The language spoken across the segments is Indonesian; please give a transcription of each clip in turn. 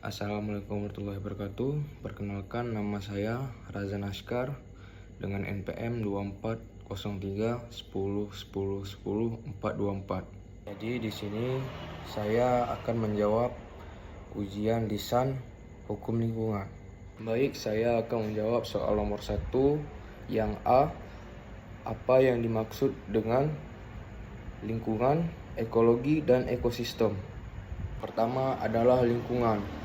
Assalamualaikum warahmatullahi wabarakatuh. Perkenalkan, nama saya Razan Askar dengan NPM 2403 10 10 10 424. Jadi di sini saya akan menjawab ujian lisan hukum lingkungan. Baik, saya akan menjawab soal nomor 1 yang A. Apa yang dimaksud dengan lingkungan, ekologi, dan ekosistem? Pertama adalah lingkungan.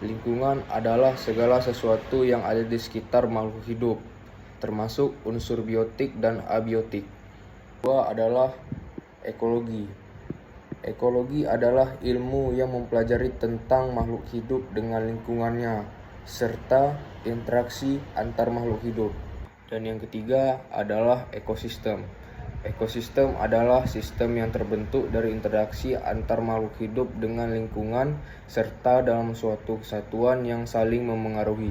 Lingkungan adalah segala sesuatu yang ada di sekitar makhluk hidup, termasuk unsur biotik dan abiotik. Kedua adalah ekologi. Ekologi adalah ilmu yang mempelajari tentang makhluk hidup dengan lingkungannya, serta interaksi antar makhluk hidup. Dan yang ketiga adalah ekosistem. Ekosistem adalah sistem yang terbentuk dari interaksi antar makhluk hidup dengan lingkungan serta dalam suatu kesatuan yang saling memengaruhi.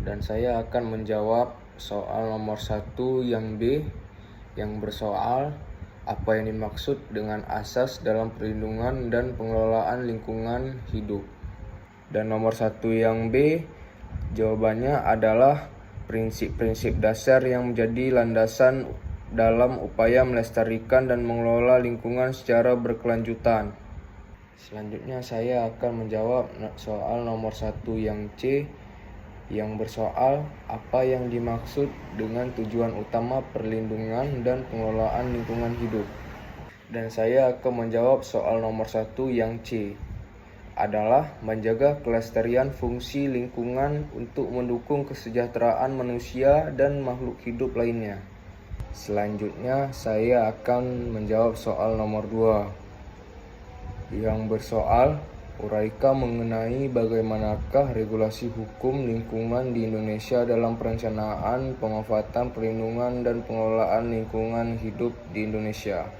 Dan saya akan menjawab soal nomor 1 yang B, yang bersoal apa yang dimaksud dengan asas dalam perlindungan dan pengelolaan lingkungan hidup. Dan nomor 1 yang B, jawabannya adalah prinsip-prinsip dasar yang menjadi landasan dalam upaya melestarikan dan mengelola lingkungan secara berkelanjutan. Selanjutnya saya akan menjawab soal nomor 1 yang C, yang bersoal apa yang dimaksud dengan tujuan utama perlindungan dan pengelolaan lingkungan hidup. Dan saya akan menjawab soal nomor 1 yang C, adalah menjaga kelestarian fungsi lingkungan untuk mendukung kesejahteraan manusia dan makhluk hidup lainnya. Selanjutnya saya akan menjawab soal nomor 2 yang bersoal uraikan mengenai bagaimanakah regulasi hukum lingkungan di Indonesia dalam perencanaan, pemanfaatan, perlindungan, dan pengelolaan lingkungan hidup di Indonesia.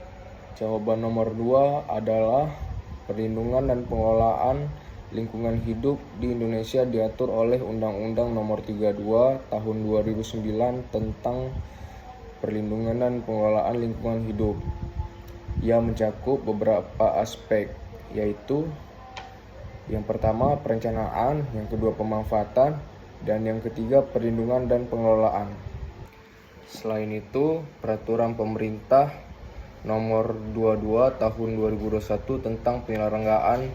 Jawaban nomor 2 adalah perlindungan dan pengelolaan lingkungan hidup di Indonesia diatur oleh Undang-Undang Nomor 32 Tahun 2009 tentang perlindungan dan pengelolaan lingkungan hidup, yang mencakup beberapa aspek, yaitu yang pertama perencanaan, yang kedua pemanfaatan, dan yang ketiga perlindungan dan pengelolaan. Selain itu, peraturan pemerintah nomor 22 tahun 2021 tentang penyelenggaraan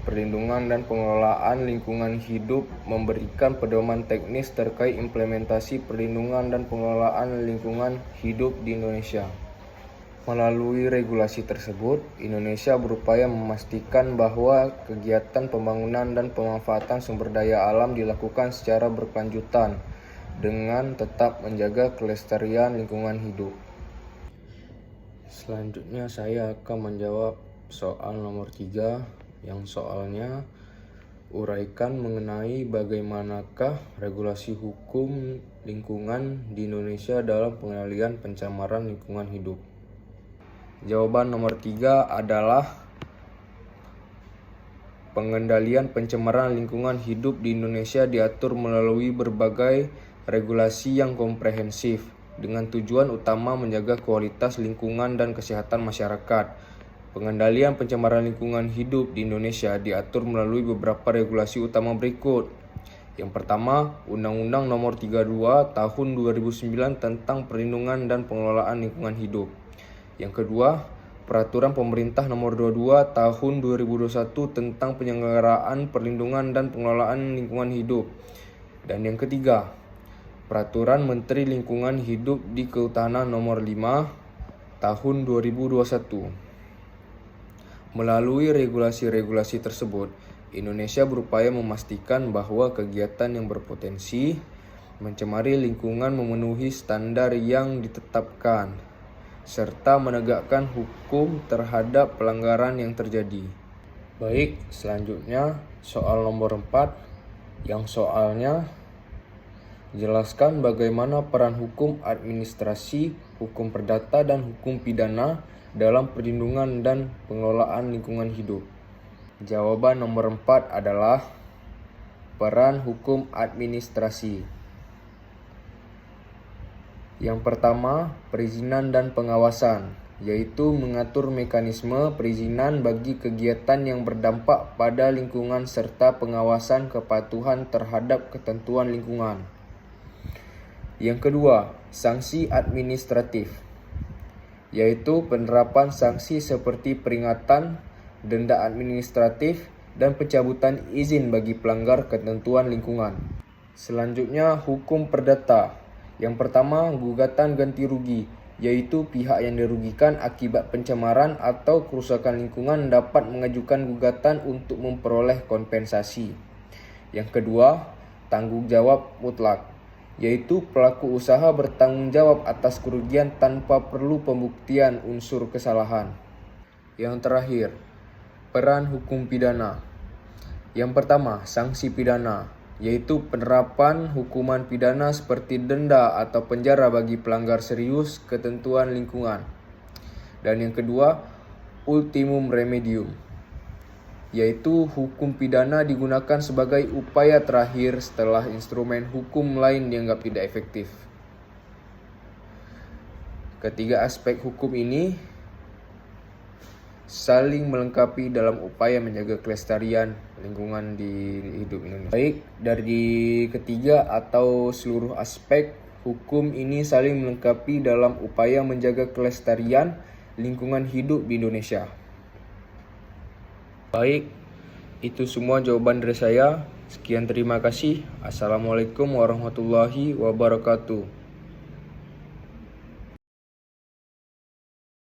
perlindungan dan pengelolaan lingkungan hidup memberikan pedoman teknis terkait implementasi perlindungan dan pengelolaan lingkungan hidup di Indonesia. Melalui regulasi tersebut, Indonesia berupaya memastikan bahwa kegiatan pembangunan dan pemanfaatan sumber daya alam dilakukan secara berkelanjutan dengan tetap menjaga kelestarian lingkungan hidup. Selanjutnya saya akan menjawab soal nomor 3 yang soalnya uraikan mengenai bagaimanakah regulasi hukum lingkungan di Indonesia dalam pengendalian pencemaran lingkungan hidup. Jawaban nomor 3 adalah pengendalian pencemaran lingkungan hidup di Indonesia diatur melalui berbagai regulasi yang komprehensif dengan tujuan utama menjaga kualitas lingkungan dan kesehatan masyarakat. Pengendalian pencemaran lingkungan hidup di Indonesia diatur melalui beberapa regulasi utama berikut. Yang pertama, Undang-Undang Nomor 32 Tahun 2009 tentang Perlindungan dan Pengelolaan Lingkungan Hidup. Yang kedua, Peraturan Pemerintah Nomor 22 Tahun 2021 tentang Penyelenggaraan Perlindungan dan Pengelolaan Lingkungan Hidup. Dan yang ketiga, Peraturan Menteri Lingkungan Hidup di Kehutanan Nomor 5 Tahun 2021. Melalui regulasi-regulasi tersebut, Indonesia berupaya memastikan bahwa kegiatan yang berpotensi mencemari lingkungan memenuhi standar yang ditetapkan, serta menegakkan hukum terhadap pelanggaran yang terjadi. Baik, selanjutnya soal nomor 4, yang soalnya jelaskan bagaimana peran hukum administrasi, hukum perdata, dan hukum pidana dalam perlindungan dan pengelolaan lingkungan hidup. Jawaban nomor 4 adalah peran hukum administrasi. Yang pertama, perizinan dan pengawasan. yaitu mengatur mekanisme perizinan bagi kegiatan yang berdampak pada lingkungan serta pengawasan kepatuhan terhadap ketentuan lingkungan. Yang kedua, sanksi administratif, yaitu penerapan sanksi seperti peringatan, denda administratif, dan pencabutan izin bagi pelanggar ketentuan lingkungan. Selanjutnya, hukum perdata. Yang pertama, gugatan ganti rugi, yaitu pihak yang dirugikan akibat pencemaran atau kerusakan lingkungan dapat mengajukan gugatan untuk memperoleh kompensasi. Yang kedua, tanggung jawab mutlak, yaitu pelaku usaha bertanggung jawab atas kerugian tanpa perlu pembuktian unsur kesalahan. Yang terakhir, peran hukum pidana. Yang pertama, sanksi pidana, yaitu penerapan hukuman pidana seperti denda atau penjara bagi pelanggar serius ketentuan lingkungan. Dan yang kedua, ultimum remedium, yaitu hukum pidana digunakan sebagai upaya terakhir setelah instrumen hukum lain dianggap tidak efektif. Ketiga aspek hukum ini saling melengkapi dalam upaya menjaga kelestarian lingkungan di hidup Indonesia. Baik, dari ketiga atau seluruh aspek hukum ini saling melengkapi dalam upaya menjaga kelestarian lingkungan hidup di Indonesia. Baik, itu semua jawaban dari saya. Sekian, terima kasih. Assalamualaikum warahmatullahi wabarakatuh.